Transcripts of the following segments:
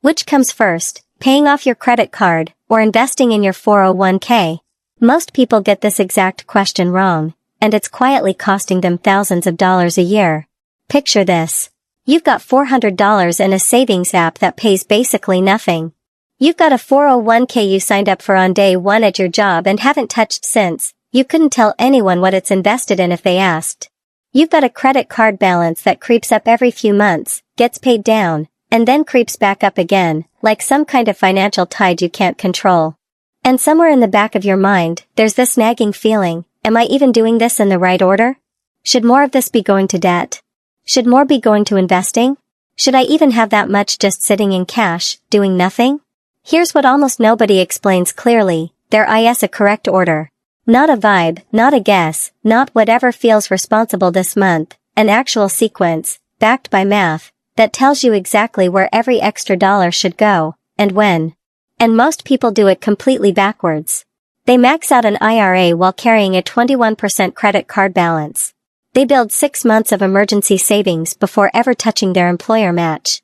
Which comes first, paying off your credit card or investing in your 401k? Most people get this exact question wrong, and it's quietly costing them thousands of dollars a year. Picture this. You've got $400 in a savings app that pays basically nothing. You've got a 401k you signed up for on day one at your job and haven't touched since. You couldn't tell anyone what it's invested in if they asked. You've got a credit card balance that creeps up every few months, gets paid down, and then creeps back up again, like some kind of financial tide you can't control. And somewhere in the back of your mind, there's this nagging feeling, am I even doing this in the right order? Should more of this be going to debt? Should more be going to investing? Should I even have that much just sitting in cash, doing nothing? Here's what almost nobody explains clearly, there is a correct order. Not a vibe, not a guess, not whatever feels responsible this month, an actual sequence, backed by math, that tells you exactly where every extra dollar should go, and when. And most people do it completely backwards. They max out an IRA while carrying a 21% credit card balance. They build 6 months of emergency savings before ever touching their employer match.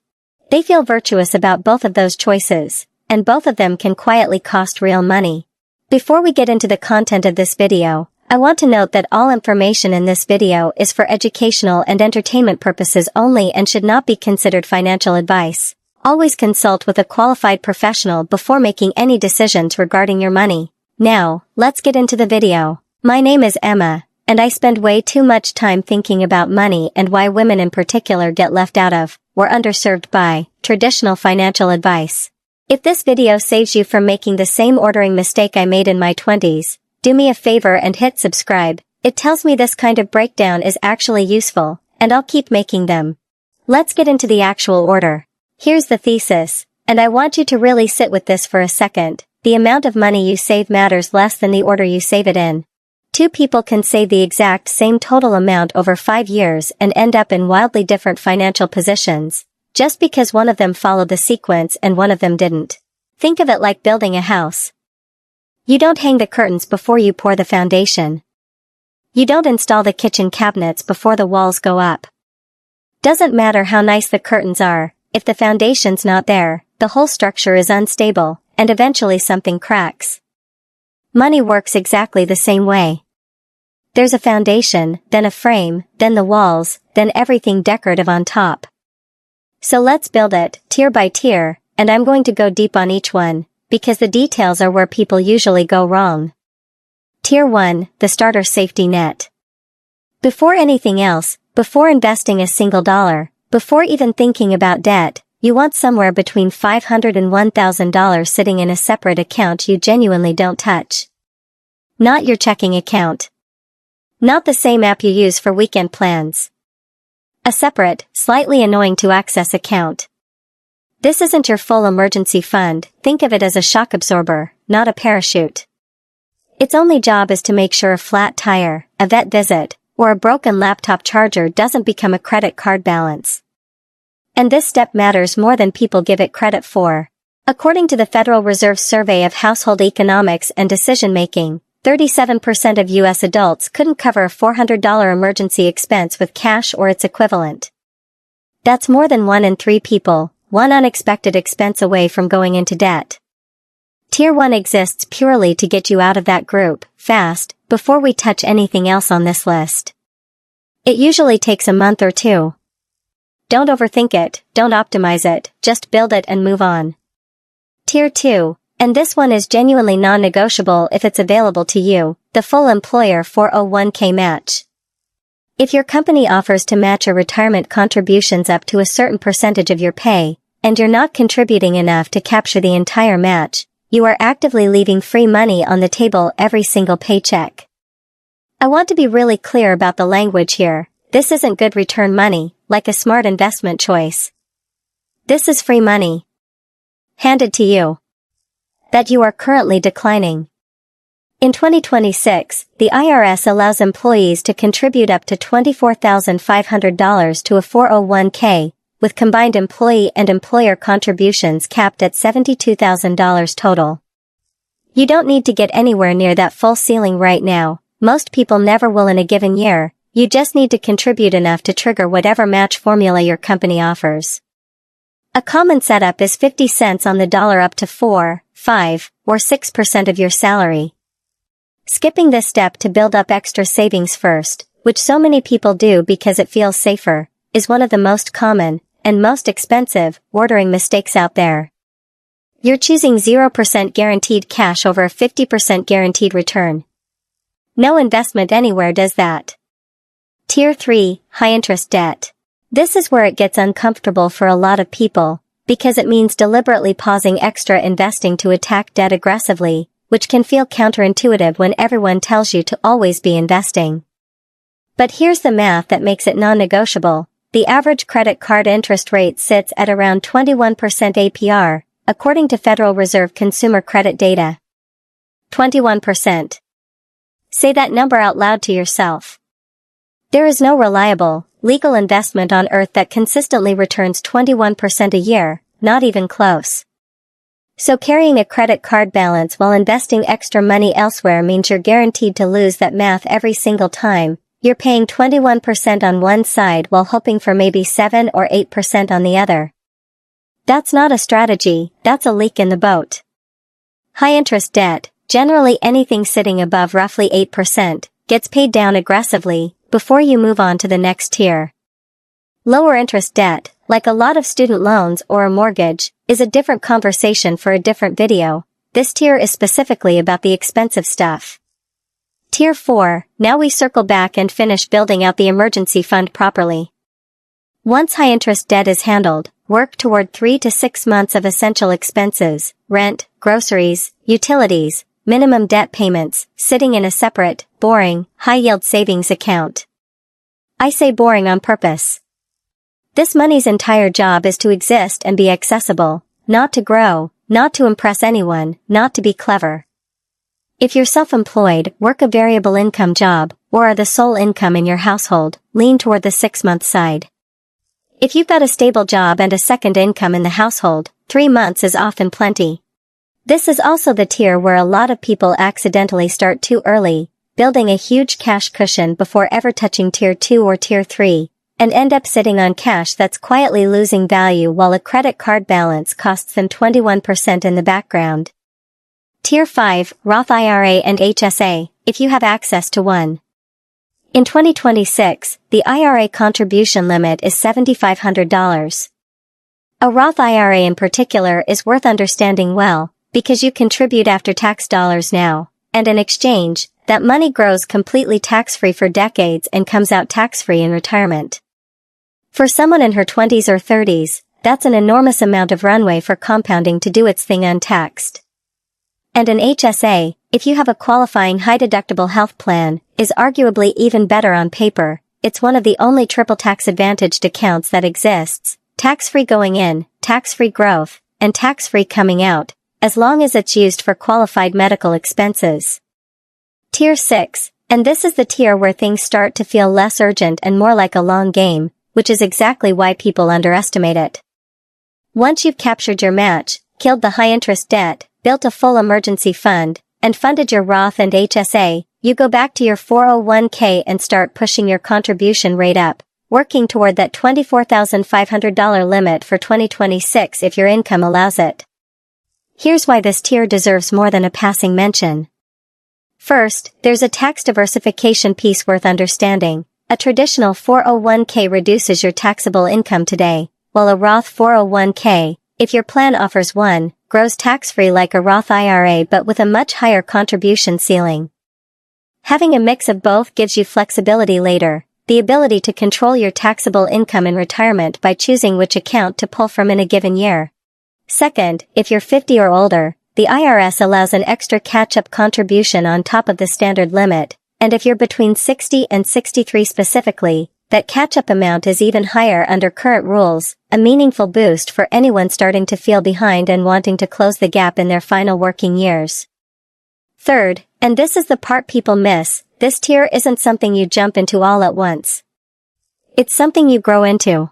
They feel virtuous about both of those choices, and both of them can quietly cost real money. Before we get into the content of this video, I want to note that all information in this video is for educational and entertainment purposes only and should not be considered financial advice. Always consult with a qualified professional before making any decisions regarding your money. Now, let's get into the video. My name is Emma, and I spend way too much time thinking about money and why women in particular get left out of, or underserved by, traditional financial advice. If this video saves you from making the same ordering mistake I made in my 20s, do me a favor and hit subscribe. It tells me this kind of breakdown is actually useful, and I'll keep making them. Let's get into the actual order. Here's the thesis, and I want you to really sit with this for a second. The amount of money you save matters less than the order you save it in. Two people can save the exact same total amount over 5 years and end up in wildly different financial positions, just because one of them followed the sequence and one of them didn't. Think of it like building a house. You don't hang the curtains before you pour the foundation. You don't install the kitchen cabinets before the walls go up. Doesn't matter how nice the curtains are, if the foundation's not there, the whole structure is unstable, and eventually something cracks. Money works exactly the same way. There's a foundation, then a frame, then the walls, then everything decorative on top. So let's build it, tier by tier, and I'm going to go deep on each one, because the details are where people usually go wrong. Tier 1, the starter safety net. Before anything else, before investing a single dollar, before even thinking about debt, you want somewhere between $500 and $1,000 sitting in a separate account you genuinely don't touch. Not your checking account. Not the same app you use for weekend plans. A separate, slightly annoying to access account. This isn't your full emergency fund, think of it as a shock absorber, not a parachute. Its only job is to make sure a flat tire, a vet visit, or a broken laptop charger doesn't become a credit card balance. And this step matters more than people give it credit for. According to the Federal Reserve Survey of Household Economics and Decision-Making, 37% of U.S. adults couldn't cover a $400 emergency expense with cash or its equivalent. That's more than 1 in 3 people, one unexpected expense away from going into debt. Tier 1 exists purely to get you out of that group, fast, before we touch anything else on this list. It usually takes a month or 2. Don't overthink it, don't optimize it, just build it and move on. Tier 2, and this one is genuinely non-negotiable if it's available to you, the full employer 401k match. If your company offers to match your retirement contributions up to a certain percentage of your pay, and you're not contributing enough to capture the entire match, you are actively leaving free money on the table every single paycheck. I want to be really clear about the language here. This isn't good return money, like a smart investment choice. This is free money. Handed to you. That you are currently declining. In 2026, the IRS allows employees to contribute up to $24,500 to a 401k, with combined employee and employer contributions capped at $72,000 total. You don't need to get anywhere near that full ceiling right now, most people never will in a given year. You just need to contribute enough to trigger whatever match formula your company offers. A common setup is 50 cents on the dollar up to 4, 5, or 6% of your salary. Skipping this step to build up extra savings first, which so many people do because it feels safer, is one of the most common, and most expensive, ordering mistakes out there. You're choosing 0% guaranteed cash over a 50% guaranteed return. No investment anywhere does that. Tier 3, high-interest debt. This is where it gets uncomfortable for a lot of people, because it means deliberately pausing extra investing to attack debt aggressively, which can feel counterintuitive when everyone tells you to always be investing. But here's the math that makes it non-negotiable. The average credit card interest rate sits at around 21% APR, according to Federal Reserve consumer credit data. 21%. Say that number out loud to yourself. There is no reliable, legal investment on earth that consistently returns 21% a year, not even close. So carrying a credit card balance while investing extra money elsewhere means you're guaranteed to lose that math every single time. You're paying 21% on one side while hoping for maybe 7 or 8% on the other. That's not a strategy, that's a leak in the boat. High-interest debt, generally anything sitting above roughly 8%, gets paid down aggressively before you move on to the next tier. Lower interest debt, like a lot of student loans or a mortgage, is a different conversation for a different video. This tier is specifically about the expensive stuff. Tier 4, now we circle back and finish building out the emergency fund properly. Once high-interest debt is handled, work toward 3 to 6 months of essential expenses, rent, groceries, utilities, minimum debt payments, sitting in a separate, boring, high-yield savings account. I say boring on purpose. This money's entire job is to exist and be accessible, not to grow, not to impress anyone, not to be clever. If you're self-employed, work a variable income job, or are the sole income in your household, lean toward the 6-month side. If you've got a stable job and a second income in the household, 3 months is often plenty. This is also the tier where a lot of people accidentally start too early, building a huge cash cushion before ever touching tier 2 or tier 3, and end up sitting on cash that's quietly losing value while a credit card balance costs them 21% in the background. Tier 5, Roth IRA and HSA, if you have access to one. In 2026, the IRA contribution limit is $7,500. A Roth IRA in particular is worth understanding well, because you contribute after-tax dollars now, and in exchange, that money grows completely tax-free for decades and comes out tax-free in retirement. For someone in her 20s or 30s, that's an enormous amount of runway for compounding to do its thing untaxed. And an HSA, if you have a qualifying high-deductible health plan, is arguably even better on paper. It's one of the only triple tax-advantaged accounts that exists, tax-free going in, tax-free growth, and tax-free coming out, as long as it's used for qualified medical expenses. Tier 6, and this is the tier where things start to feel less urgent and more like a long game, which is exactly why people underestimate it. Once you've captured your match, killed the high-interest debt, built a full emergency fund, and funded your Roth and HSA, you go back to your 401k and start pushing your contribution rate up, working toward that $24,500 limit for 2026 if your income allows it. Here's why this tier deserves more than a passing mention. First, there's a tax diversification piece worth understanding. A traditional 401k reduces your taxable income today, while a Roth 401k, if your plan offers one, grows tax-free like a Roth IRA but with a much higher contribution ceiling. Having a mix of both gives you flexibility later, the ability to control your taxable income in retirement by choosing which account to pull from in a given year. Second, if you're 50 or older, the IRS allows an extra catch-up contribution on top of the standard limit, and if you're between 60 and 63 specifically, that catch-up amount is even higher under current rules, a meaningful boost for anyone starting to feel behind and wanting to close the gap in their final working years. Third, and this is the part people miss, this tier isn't something you jump into all at once. It's something you grow into.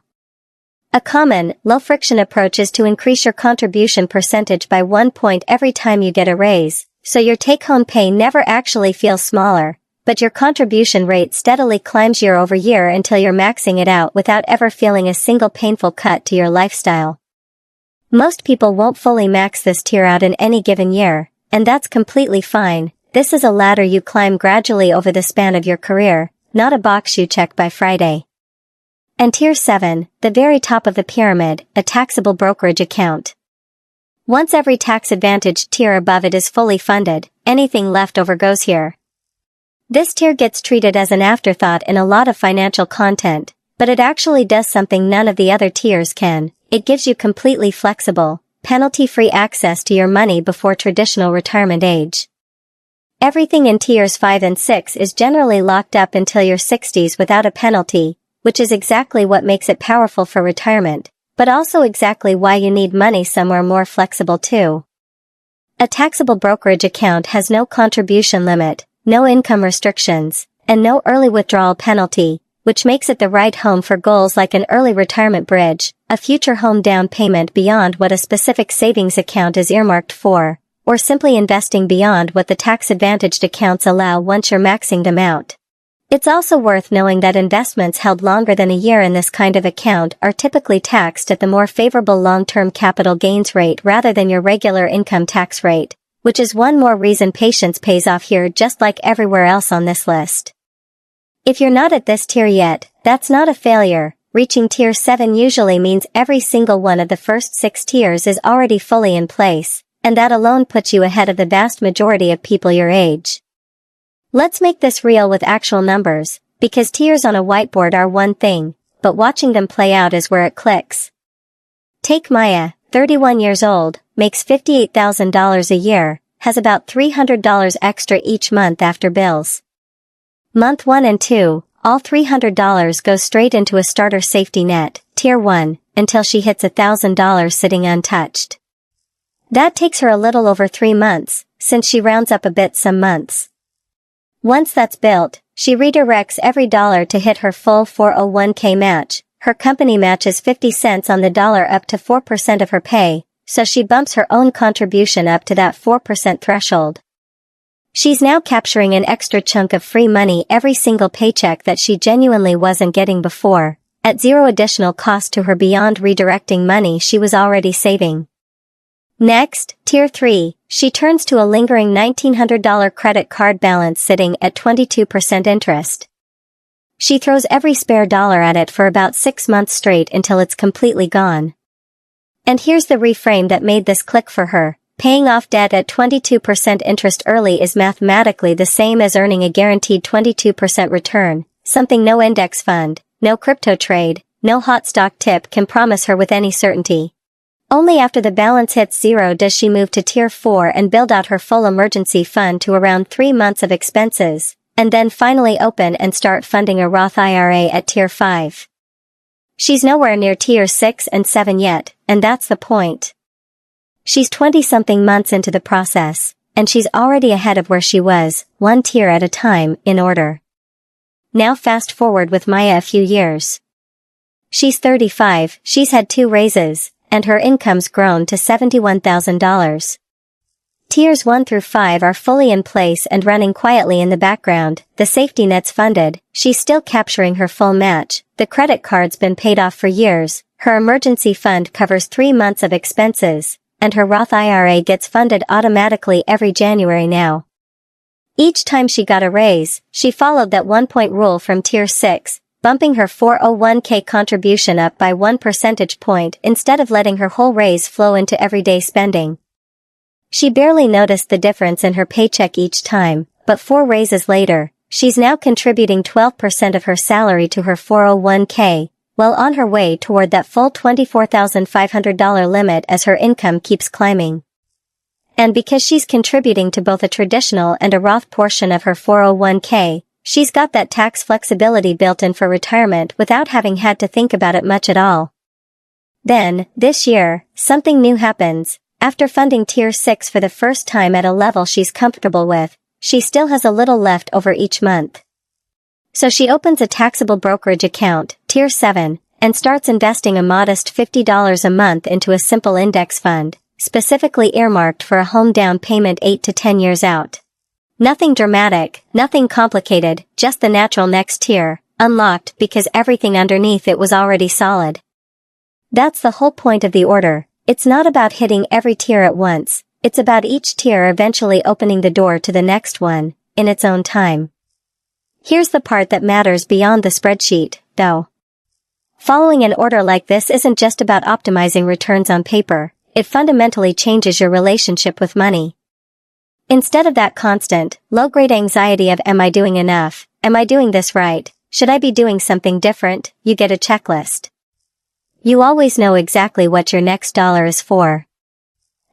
A common, low-friction approach is to increase your contribution percentage by 1 point every time you get a raise, so your take-home pay never actually feels smaller, but your contribution rate steadily climbs year over year until you're maxing it out without ever feeling a single painful cut to your lifestyle. Most people won't fully max this tier out in any given year, and that's completely fine. This is a ladder you climb gradually over the span of your career, not a box you check by Friday. And Tier 7, the very top of the pyramid, a taxable brokerage account. Once every tax-advantaged tier above it is fully funded, anything left over goes here. This tier gets treated as an afterthought in a lot of financial content, but it actually does something none of the other tiers can. It gives you completely flexible, penalty-free access to your money before traditional retirement age. Everything in Tiers 5 and 6 is generally locked up until your 60s without a penalty, which is exactly what makes it powerful for retirement, but also exactly why you need money somewhere more flexible too. A taxable brokerage account has no contribution limit, no income restrictions, and no early withdrawal penalty, which makes it the right home for goals like an early retirement bridge, a future home down payment beyond what a specific savings account is earmarked for, or simply investing beyond what the tax-advantaged accounts allow once you're maxing them out. It's also worth knowing that investments held longer than a year in this kind of account are typically taxed at the more favorable long-term capital gains rate rather than your regular income tax rate, which is one more reason patience pays off here just like everywhere else on this list. If you're not at this tier yet, that's not a failure. Reaching Tier 7 usually means every single one of the first 6 tiers is already fully in place, and that alone puts you ahead of the vast majority of people your age. Let's make this real with actual numbers, because tiers on a whiteboard are one thing, but watching them play out is where it clicks. Take Maya, 31 years old, makes $58,000 a year, has about $300 extra each month after bills. Month 1 and 2, all $300 goes straight into a starter safety net, Tier 1, until she hits $1,000 sitting untouched. That takes her a little over 3 months, since she rounds up a bit some months. Once that's built, she redirects every dollar to hit her full 401k match. Her company matches 50 cents on the dollar up to 4% of her pay, so she bumps her own contribution up to that 4% threshold. She's now capturing an extra chunk of free money every single paycheck that she genuinely wasn't getting before, at zero additional cost to her beyond redirecting money she was already saving. Next, Tier 3, she turns to a lingering $1,900 credit card balance sitting at 22% interest. She throws every spare dollar at it for about 6 months straight until it's completely gone. And here's the reframe that made this click for her. Paying off debt at 22% interest early is mathematically the same as earning a guaranteed 22% return, something no index fund, no crypto trade, no hot stock tip can promise her with any certainty. Only after the balance hits zero does she move to Tier 4 and build out her full emergency fund to around 3 months of expenses, and then finally open and start funding a Roth IRA at Tier 5. She's nowhere near Tier 6 and 7 yet, and that's the point. She's 20-something months into the process, and she's already ahead of where she was, one tier at a time, in order. Now fast forward with Maya a few years. She's 35, she's had 2 raises, and her income's grown to $71,000. Tiers 1 through 5 are fully in place and running quietly in the background, the safety net's funded, she's still capturing her full match, the credit card's been paid off for years, her emergency fund covers 3 months of expenses, and her Roth IRA gets funded automatically every January now. Each time she got a raise, she followed that 1-point rule from Tier 6, bumping her 401k contribution up by 1 percentage point instead of letting her whole raise flow into everyday spending. She barely noticed the difference in her paycheck each time, but 4 raises later, she's now contributing 12% of her salary to her 401k, well on her way toward that full $24,500 limit as her income keeps climbing. And because she's contributing to both a traditional and a Roth portion of her 401k, she's got that tax flexibility built in for retirement without having had to think about it much at all. Then, this year, something new happens. After funding Tier 6 for the first time at a level she's comfortable with, she still has a little left over each month. So she opens a taxable brokerage account, Tier 7, and starts investing a modest $50 a month into a simple index fund, specifically earmarked for a home down payment 8 to 10 years out. Nothing dramatic, nothing complicated, just the natural next tier, unlocked because everything underneath it was already solid. That's the whole point of the order. It's not about hitting every tier at once, it's about each tier eventually opening the door to the next one, in its own time. Here's the part that matters beyond the spreadsheet, though. Following an order like this isn't just about optimizing returns on paper, it fundamentally changes your relationship with money. Instead of that constant, low-grade anxiety of am I doing enough, am I doing this right, should I be doing something different, you get a checklist. You always know exactly what your next dollar is for.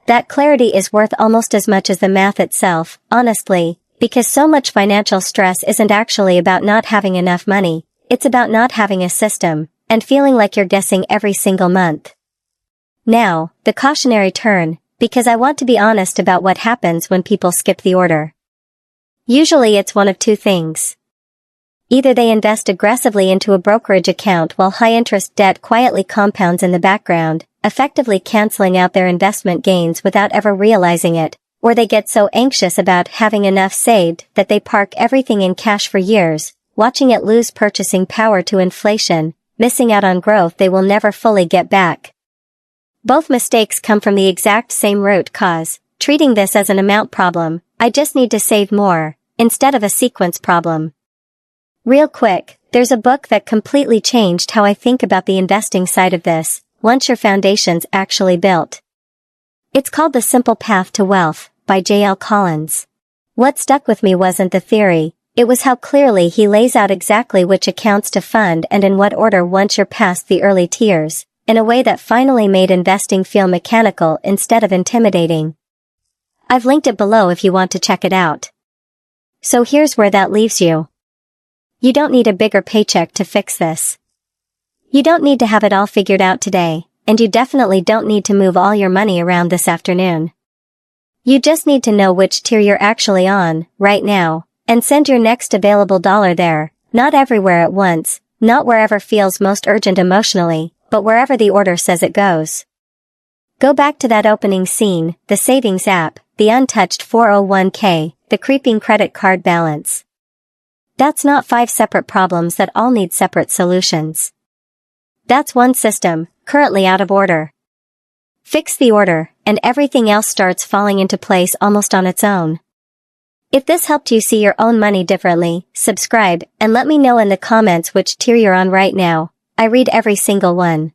That clarity is worth almost as much as the math itself, honestly, because so much financial stress isn't actually about not having enough money, it's about not having a system, and feeling like you're guessing every single month. Now, the cautionary turn, because I want to be honest about what happens when people skip the order. Usually it's one of two things. Either they invest aggressively into a brokerage account while high-interest debt quietly compounds in the background, effectively canceling out their investment gains without ever realizing it, or they get so anxious about having enough saved that they park everything in cash for years, watching it lose purchasing power to inflation, missing out on growth they will never fully get back. Both mistakes come from the exact same root cause, treating this as an amount problem, I just need to save more, instead of a sequence problem. Real quick, there's a book that completely changed how I think about the investing side of this, once your foundation's actually built. It's called The Simple Path to Wealth, by J.L. Collins. What stuck with me wasn't the theory, it was how clearly he lays out exactly which accounts to fund and in what order once you're past the early tiers, in a way that finally made investing feel mechanical instead of intimidating. I've linked it below if you want to check it out. So here's where that leaves you. You don't need a bigger paycheck to fix this. You don't need to have it all figured out today, and you definitely don't need to move all your money around this afternoon. You just need to know which tier you're actually on, right now, and send your next available dollar there, not everywhere at once, not wherever feels most urgent emotionally, but wherever the order says it goes. Go back to that opening scene, the savings app, the untouched 401k, the creeping credit card balance. That's not 5 separate problems that all need separate solutions. That's one system, currently out of order. Fix the order, and everything else starts falling into place almost on its own. If this helped you see your own money differently, subscribe, and let me know in the comments which tier you're on right now. I read every single one.